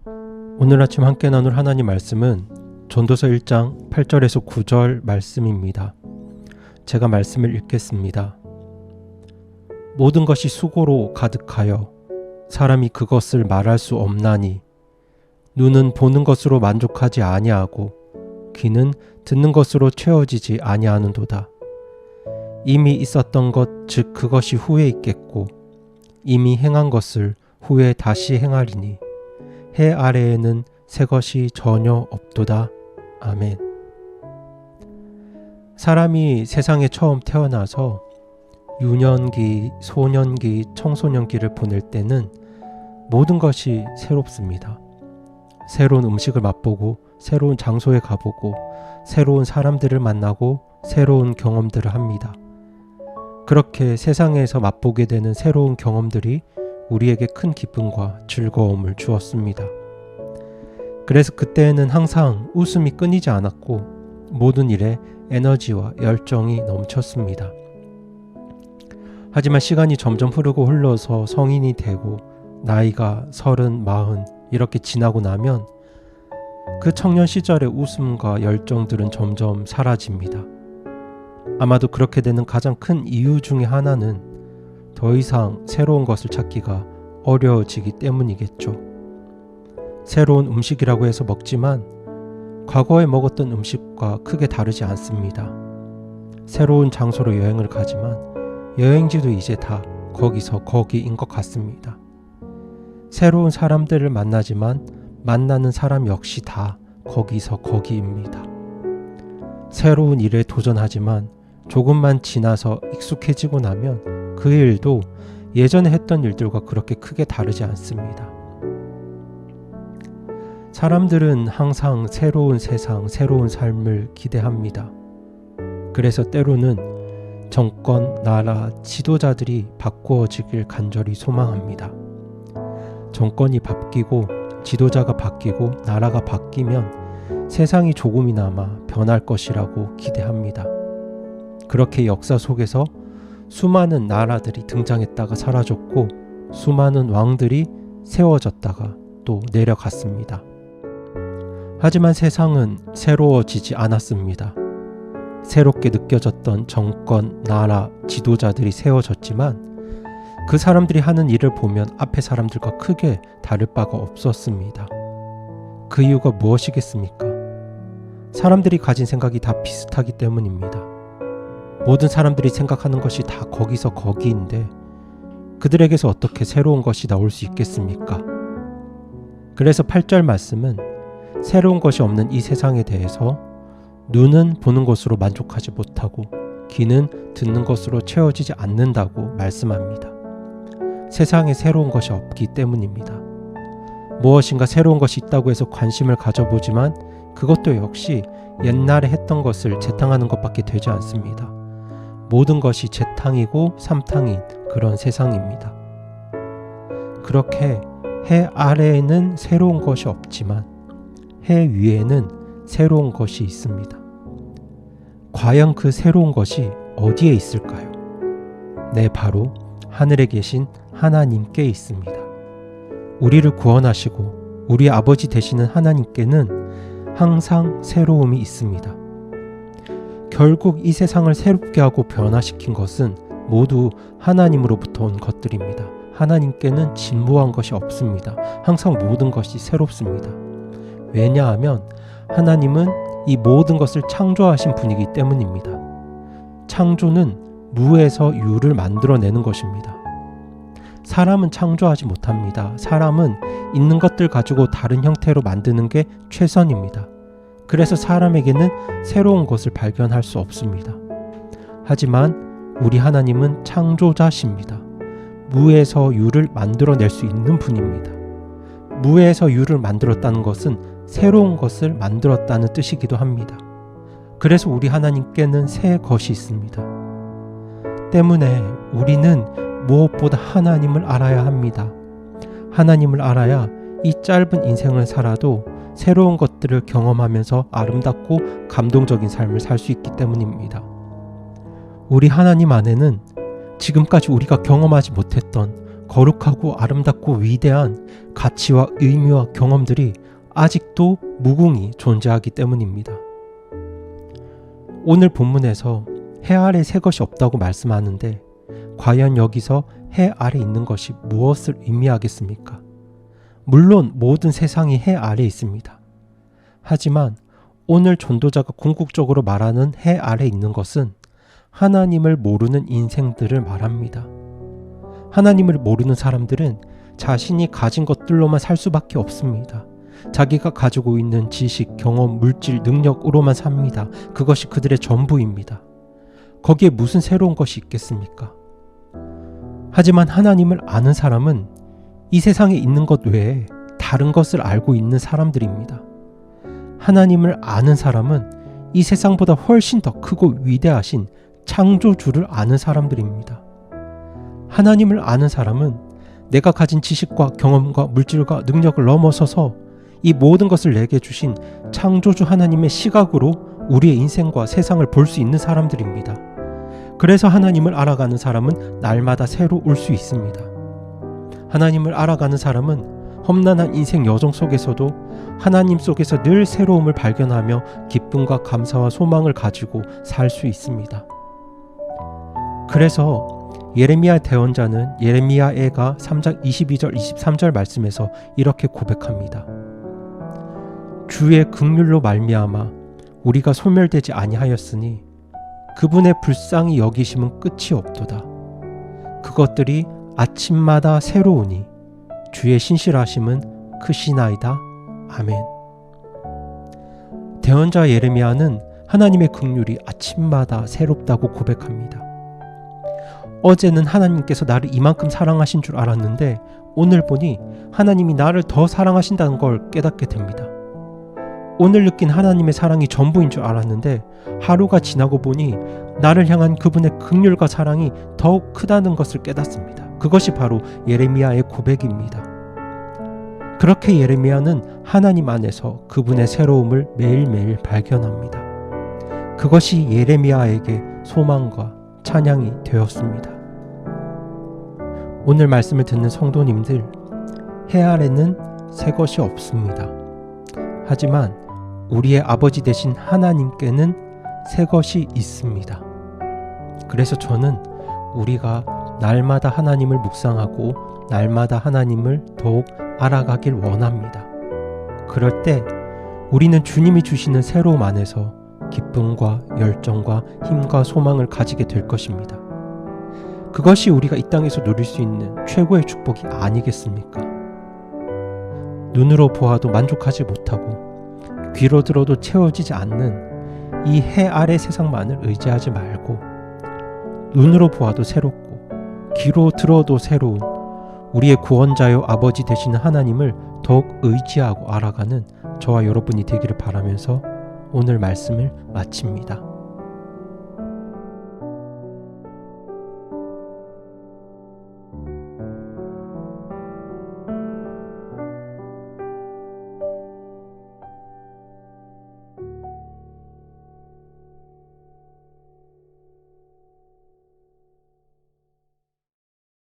오늘 아침 함께 나눌 하나님 말씀은 전도서 1장 8절에서 9절 말씀입니다. 제가 말씀을 읽겠습니다. 모든 것이 수고로 가득하여 사람이 그것을 말할 수 없나니 눈은 보는 것으로 만족하지 아니하고 귀는 듣는 것으로 채워지지 아니하는도다. 이미 있었던 것 즉 그것이 후에 있겠고 이미 행한 것을 후에 다시 행하리니 해 아래에는 새 것이 전혀 없도다. 아멘. 사람이 세상에 처음 태어나서 유년기, 소년기, 청소년기를 보낼 때는 모든 것이 새롭습니다. 새로운 음식을 맛보고 새로운 장소에 가보고 새로운 사람들을 만나고 새로운 경험들을 합니다. 그렇게 세상에서 맛보게 되는 새로운 경험들이 우리에게 큰 기쁨과 즐거움을 주었습니다. 그래서 그때에는 항상 웃음이 끊이지 않았고 모든 일에 에너지와 열정이 넘쳤습니다. 하지만 시간이 점점 흐르고 흘러서 성인이 되고 나이가 30, 40 이렇게 지나고 나면 그 청년 시절의 웃음과 열정들은 점점 사라집니다. 아마도 그렇게 되는 가장 큰 이유 중에 하나는 더 이상 새로운 것을 찾기가 어려워지기 때문이겠죠. 새로운 음식이라고 해서 먹지만 과거에 먹었던 음식과 크게 다르지 않습니다. 새로운 장소로 여행을 가지만 여행지도 이제 다 거기서 거기인 것 같습니다. 새로운 사람들을 만나지만 만나는 사람 역시 다 거기서 거기입니다. 새로운 일에 도전하지만 조금만 지나서 익숙해지고 나면 그 일도 예전에 했던 일들과 그렇게 크게 다르지 않습니다. 사람들은 항상 새로운 세상, 새로운 삶을 기대합니다. 그래서 때로는 정권, 나라, 지도자들이 바꾸어지길 간절히 소망합니다. 정권이 바뀌고 지도자가 바뀌고 나라가 바뀌면 세상이 조금이나마 변할 것이라고 기대합니다. 그렇게 역사 속에서 수많은 나라들이 등장했다가 사라졌고 수많은 왕들이 세워졌다가 또 내려갔습니다. 하지만 세상은 새로워지지 않았습니다. 새롭게 느껴졌던 정권, 나라, 지도자들이 세워졌지만 그 사람들이 하는 일을 보면 앞에 사람들과 크게 다를 바가 없었습니다. 그 이유가 무엇이겠습니까? 사람들이 가진 생각이 다 비슷하기 때문입니다. 모든 사람들이 생각하는 것이 다 거기서 거기인데 그들에게서 어떻게 새로운 것이 나올 수 있겠습니까? 그래서 8절 말씀은 새로운 것이 없는 이 세상에 대해서 눈은 보는 것으로 만족하지 못하고 귀는 듣는 것으로 채워지지 않는다고 말씀합니다. 세상에 새로운 것이 없기 때문입니다. 무엇인가 새로운 것이 있다고 해서 관심을 가져보지만 그것도 역시 옛날에 했던 것을 재탕하는 것밖에 되지 않습니다. 모든 것이 재탕이고 삼탕인 그런 세상입니다. 그렇게 해 아래에는 새로운 것이 없지만 해 위에는 새로운 것이 있습니다. 과연 그 새로운 것이 어디에 있을까요? 네, 바로 하늘에 계신 하나님께 있습니다. 우리를 구원하시고 우리 아버지 되시는 하나님께는 항상 새로움이 있습니다. 결국 이 세상을 새롭게 하고 변화시킨 것은 모두 하나님으로부터 온 것들입니다. 하나님께는 진보한 것이 없습니다. 항상 모든 것이 새롭습니다. 왜냐하면 하나님은 이 모든 것을 창조하신 분이기 때문입니다. 창조는 무에서 유를 만들어내는 것입니다. 사람은 창조하지 못합니다. 사람은 있는 것들 가지고 다른 형태로 만드는 게 최선입니다. 그래서 사람에게는 새로운 것을 발견할 수 없습니다. 하지만 우리 하나님은 창조자십니다. 무에서 유를 만들어낼 수 있는 분입니다. 무에서 유를 만들었다는 것은 새로운 것을 만들었다는 뜻이기도 합니다. 그래서 우리 하나님께는 새 것이 있습니다. 때문에 우리는 무엇보다 하나님을 알아야 합니다. 하나님을 알아야 이 짧은 인생을 살아도 새로운 것들을 경험하면서 아름답고 감동적인 삶을 살 수 있기 때문입니다. 우리 하나님 안에는 지금까지 우리가 경험하지 못했던 거룩하고 아름답고 위대한 가치와 의미와 경험들이 아직도 무궁히 존재하기 때문입니다. 오늘 본문에서 해 아래 새 것이 없다고 말씀하는데 과연 여기서 해 아래 있는 것이 무엇을 의미하겠습니까? 물론 모든 세상이 해 아래 있습니다. 하지만 오늘 전도자가 궁극적으로 말하는 해 아래 있는 것은 하나님을 모르는 인생들을 말합니다. 하나님을 모르는 사람들은 자신이 가진 것들로만 살 수밖에 없습니다. 자기가 가지고 있는 지식, 경험, 물질, 능력으로만 삽니다. 그것이 그들의 전부입니다. 거기에 무슨 새로운 것이 있겠습니까? 하지만 하나님을 아는 사람은 이 세상에 있는 것 외에 다른 것을 알고 있는 사람들입니다. 하나님을 아는 사람은 이 세상보다 훨씬 더 크고 위대하신 창조주를 아는 사람들입니다. 하나님을 아는 사람은 내가 가진 지식과 경험과 물질과 능력을 넘어서서 이 모든 것을 내게 주신 창조주 하나님의 시각으로 우리의 인생과 세상을 볼 수 있는 사람들입니다. 그래서 하나님을 알아가는 사람은 날마다 새로울 수 있습니다. 하나님을 알아가는 사람은 험난한 인생 여정 속에서도 하나님 속에서 늘 새로움을 발견하며 기쁨과 감사와 소망을 가지고 살 수 있습니다. 그래서 예레미야 대언자는 예레미야애가 3장 22절 23절 말씀에서 이렇게 고백합니다. 주의 긍휼로 말미암아 우리가 소멸되지 아니하였으니 그분의 불쌍히 여기심은 끝이 없도다. 그것들이 아침마다 새로우니 주의 신실하심은 크시나이다. 아멘. 대언자 예레미야는 하나님의 긍휼이 아침마다 새롭다고 고백합니다. 어제는 하나님께서 나를 이만큼 사랑하신 줄 알았는데 오늘 보니 하나님이 나를 더 사랑하신다는 걸 깨닫게 됩니다. 오늘 느낀 하나님의 사랑이 전부인 줄 알았는데 하루가 지나고 보니 나를 향한 그분의 긍휼과 사랑이 더욱 크다는 것을 깨닫습니다. 그것이 바로 예레미야의 고백입니다. 그렇게 예레미야는 하나님 안에서 그분의 새로움을 매일매일 발견합니다. 그것이 예레미야에게 소망과 찬양이 되었습니다. 오늘 말씀을 듣는 성도님들, 해 아래는 새 것이 없습니다. 하지만 우리의 아버지 되신 하나님께는 새 것이 있습니다. 그래서 저는 우리가 날마다 하나님을 묵상하고 날마다 하나님을 더욱 알아가길 원합니다. 그럴 때 우리는 주님이 주시는 새로움 안에서 기쁨과 열정과 힘과 소망을 가지게 될 것입니다. 그것이 우리가 이 땅에서 누릴 수 있는 최고의 축복이 아니겠습니까? 눈으로 보아도 만족하지 못하고 귀로 들어도 채워지지 않는 이 해 아래 세상만을 의지하지 말고 눈으로 보아도 새롭고 귀로 들어도 새로운 우리의 구원자요 아버지 되시는 하나님을 더욱 의지하고 알아가는 저와 여러분이 되기를 바라면서 오늘 말씀을 마칩니다.